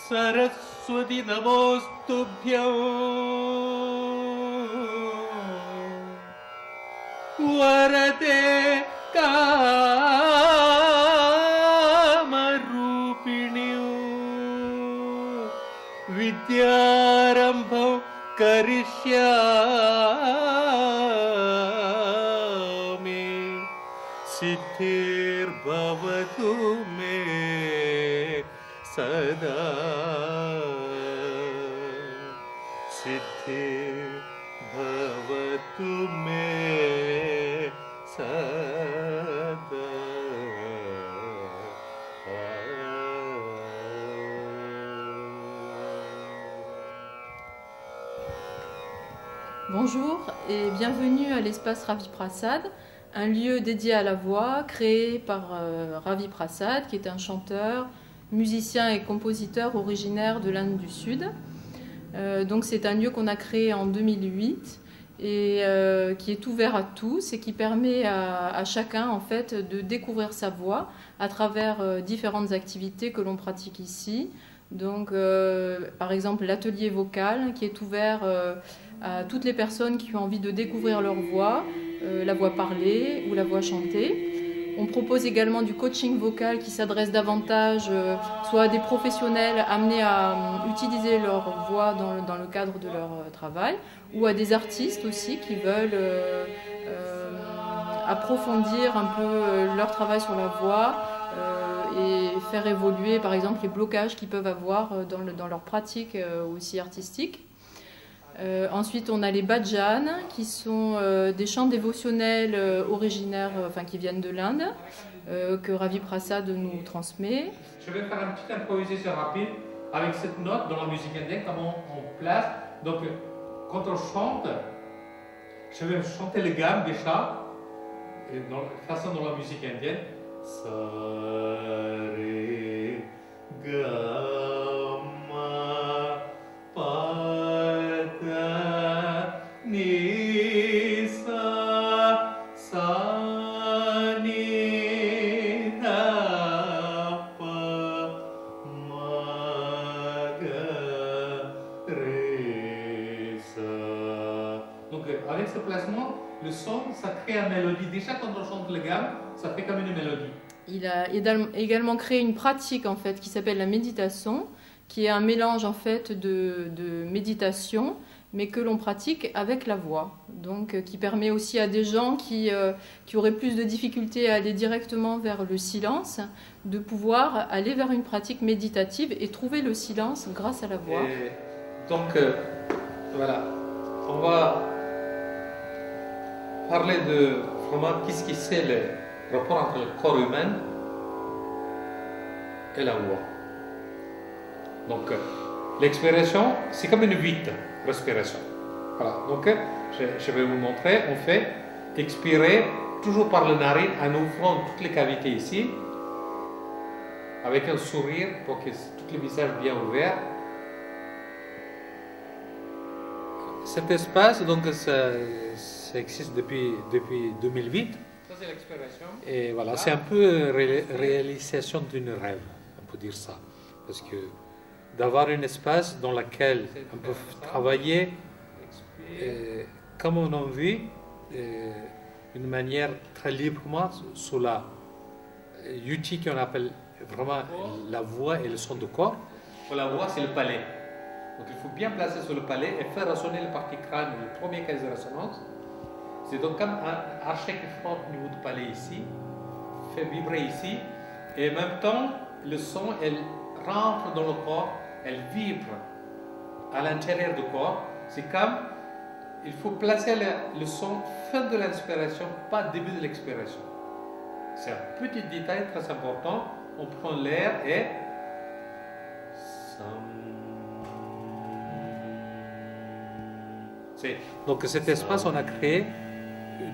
सरस्वती नमोस्तुभ्यं वरदे कामरूपिणी विद्यारम्भं करिष्यामि सिद्धिर्भवतु मे सदा सिद्धिर्भवतु मे सदा. Bonjour et bienvenue à l'espace Ravi Prasad, un lieu dédié à la voix créé par Ravi Prasad, qui est un chanteur, musicien et compositeur originaire de l'Inde du Sud. Donc c'est un lieu qu'on a créé en 2008 et qui est ouvert à tous et qui permet à chacun en fait de découvrir sa voix à travers différentes activités que l'on pratique ici. Donc par exemple l'atelier vocal qui est ouvert à toutes les personnes qui ont envie de découvrir leur voix, la voix parlée ou la voix chantée. On propose également du coaching vocal qui s'adresse davantage soit à des professionnels amenés à utiliser leur voix dans le cadre de leur travail, ou à des artistes aussi qui veulent approfondir un peu leur travail sur la voix et faire évoluer par exemple les blocages qu'ils peuvent avoir dans leur pratique aussi artistique. Ensuite, on a les bhajans, qui sont des chants dévotionnels originaires, qui viennent de l'Inde, que Ravi Prasad nous transmet. Je vais faire une petite improvisation rapide avec cette note dans la musique indienne, comment on place. Donc, quand on chante, je vais chanter les gammes des chats, dans la façon dans la musique indienne. Sa, ré, ga, ma, pa. Ni sa sa ni da pa ma ga ré sa. Donc avec ce placement, le son, ça crée une mélodie. Déjà quand on chante le gamme, ça fait comme une mélodie. Il a également créé une pratique en fait qui s'appelle la méditation, qui est un mélange en fait de méditation, mais que l'on pratique avec la voix. Donc, qui permet aussi à des gens qui auraient plus de difficultés à aller directement vers le silence, de pouvoir aller vers une pratique méditative et trouver le silence grâce à la voix. Et donc, voilà, on va parler de vraiment qu'est-ce qui c'est le rapport entre le corps humain et la voix. Donc, l'expiration, c'est comme une vite respiration. Voilà, donc je vais vous montrer. On fait expirer toujours par le narine en ouvrant toutes les cavités ici, avec un sourire pour que tout le visage bien ouvert. Cet espace, donc, ça existe depuis 2008. Ça, c'est l'expiration. Et voilà, c'est un peu réalisation d'une rêve, on peut dire ça. Parce que d'avoir un espace dans lequel on peut travailler comme on a envie, d'une manière très librement, sous la outil qu'on appelle vraiment la voix et le son du corps. La voix, c'est le palais. Donc il faut bien placer sur le palais et faire résonner les parties crâne, le premier caisse de résonance. C'est donc comme un archet qui frotte au niveau du palais ici, fait vibrer ici, et en même temps, le son, elle rentre dans le corps, elle vibre à l'intérieur du corps. C'est comme, il faut placer le son fin de l'inspiration, pas début de l'expiration. C'est un petit détail très important. On prend l'air et... Donc cet espace on a créé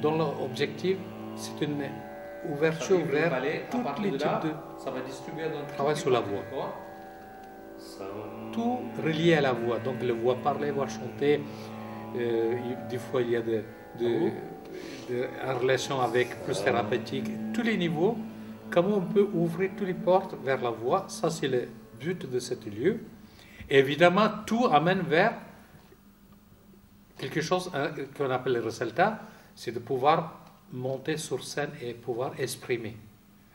dans l'objectif, c'est une ouverture vers tous les types de travail sur la voix. Tout relié à la voix, donc la voix parler, voix chanter, des fois il y a en relation avec plus thérapeutique, tous les niveaux, comment on peut ouvrir toutes les portes vers la voix, ça c'est le but de ce lieu. évidemment, tout amène vers quelque chose qu'on appelle le résultat, c'est de pouvoir monter sur scène et pouvoir exprimer.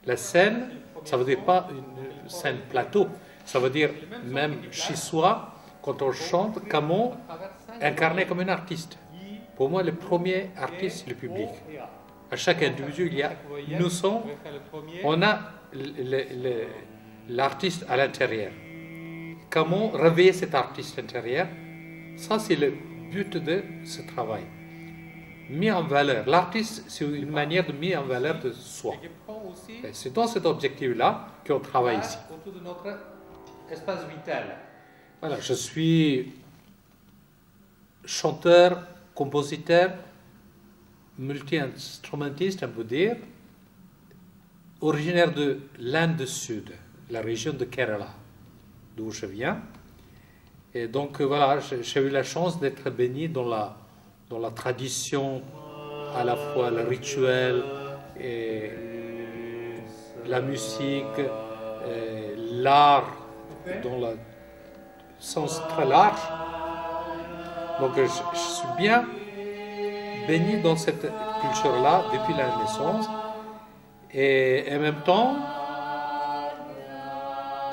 La scène, ça ne veut dire pas une scène plateau, ça veut dire même chez soi, quand on chante, comment incarner comme un artiste. Pour moi, le premier artiste, c'est le public. À chaque individu, on a l'artiste à l'intérieur. Comment réveiller cet artiste intérieur? Ça, c'est le but de ce travail. Mis en valeur. L'artiste, c'est une manière de mettre en valeur de soi. Et c'est dans cet objectif-là qu'on travaille ici. Autour de notre espace vital. Voilà, je suis chanteur, compositeur, multi-instrumentiste, on peut dire, originaire de l'Inde du Sud, la région de Kerala, d'où je viens. Et donc voilà, j'ai eu la chance d'être baigné dans la tradition, à la fois le rituel, et la musique, l'art, dans le sens très large. Donc je suis bien baigné dans cette culture-là depuis la naissance. Et en même temps,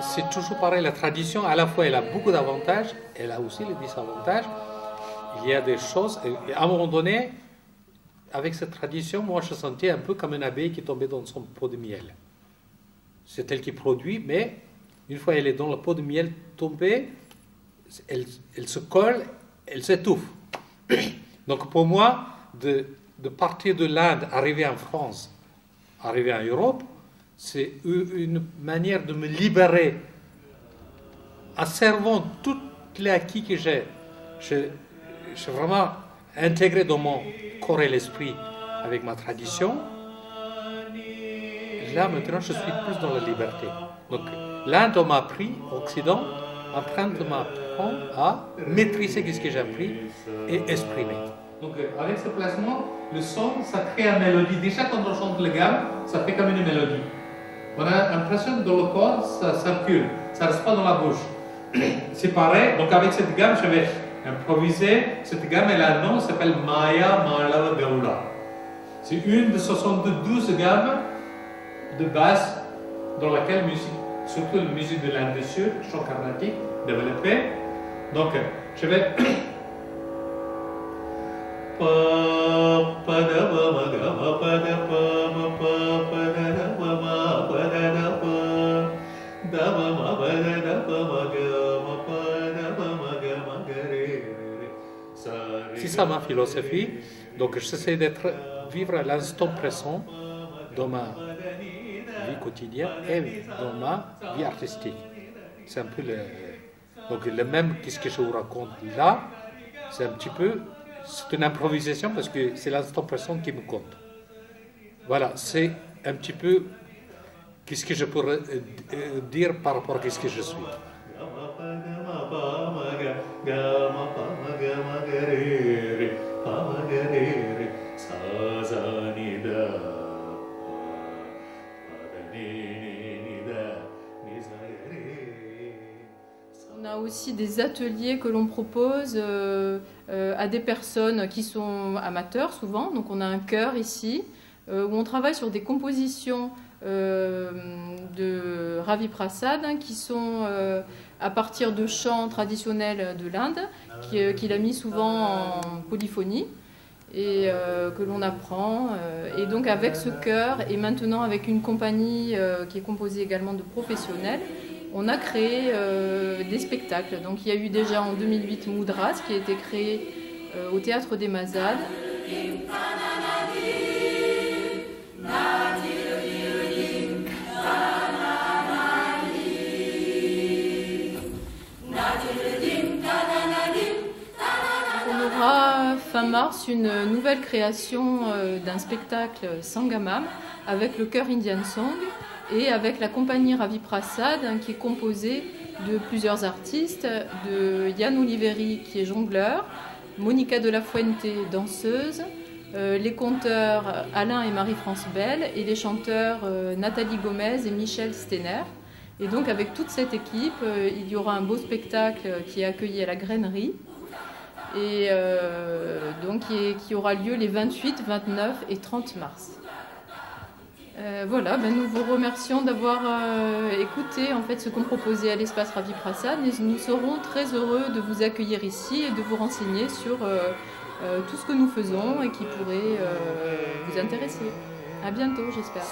c'est toujours pareil, la tradition, à la fois, elle a beaucoup d'avantages, elle a aussi les désavantages. Il y a des choses, et à un moment donné, avec cette tradition, moi, je sentais un peu comme une abeille qui tombait dans son pot de miel. C'est elle qui produit, mais une fois elle est dans le pot de miel tombée, elle se colle, elle s'étouffe. Donc pour moi, de partir de l'Inde, arriver en France, arriver en Europe, c'est une manière de me libérer en servant tous les acquis que j'ai vraiment intégré dans mon corps et l'esprit avec ma tradition. Là, maintenant, je suis plus dans la liberté. Donc, l'Inde m'a appris, Occident, en train de m'apprendre à maîtriser ce que j'ai appris et exprimer. Donc, avec ce placement, le son, ça crée une mélodie. Déjà, quand on chante le gamme, ça fait comme une mélodie. On a l'impression que dans le corps, ça circule, ça ne reste pas dans la bouche. C'est pareil, donc avec cette gamme, je vais improviser. Cette gamme, elle a un nom, elle s'appelle Maya Malava Gaula. C'est une de 72 gammes de basse dans laquelle surtout la musique de l'Inde du Sud, chant carnatique, développée. Donc, je vais... C'est ça ma philosophie. Donc j'essaie d'être vivre à l'instant présent dans ma vie quotidienne et dans ma vie artistique. C'est un peu donc le même qu'est-ce que je vous raconte là, c'est un petit peu, c'est une improvisation parce que c'est l'instant présent qui me compte. Voilà, c'est un petit peu qu'est-ce que je pourrais dire par rapport à ce que je suis. On a aussi des ateliers que l'on propose à des personnes qui sont amateurs souvent. Donc on a un chœur ici où on travaille sur des compositions de Ravi Prasad qui sont à partir de chants traditionnels de l'Inde qu'il a mis souvent en polyphonie et que l'on apprend. Et donc avec ce chœur et maintenant avec une compagnie qui est composée également de professionnels, on a créé des spectacles. Donc il y a eu déjà en 2008 Moudras qui a été créé au Théâtre des Mazades. On aura fin mars une nouvelle création d'un spectacle Sangamam avec le chœur Indian Song et avec la compagnie Ravi Prasad qui est composée de plusieurs artistes, de Yann Oliveri qui est jongleur, Monica de la Fuente, danseuse, les conteurs Alain et Marie-France Bell et les chanteurs Nathalie Gomez et Michel Stener. Et donc avec toute cette équipe, il y aura un beau spectacle qui est accueilli à la Grainerie et donc qui aura lieu les 28, 29 et 30 mars. Voilà, nous vous remercions d'avoir écouté en fait ce qu'on proposait à l'espace Ravi Prasad et nous serons très heureux de vous accueillir ici et de vous renseigner sur tout ce que nous faisons et qui pourrait vous intéresser. À bientôt, j'espère.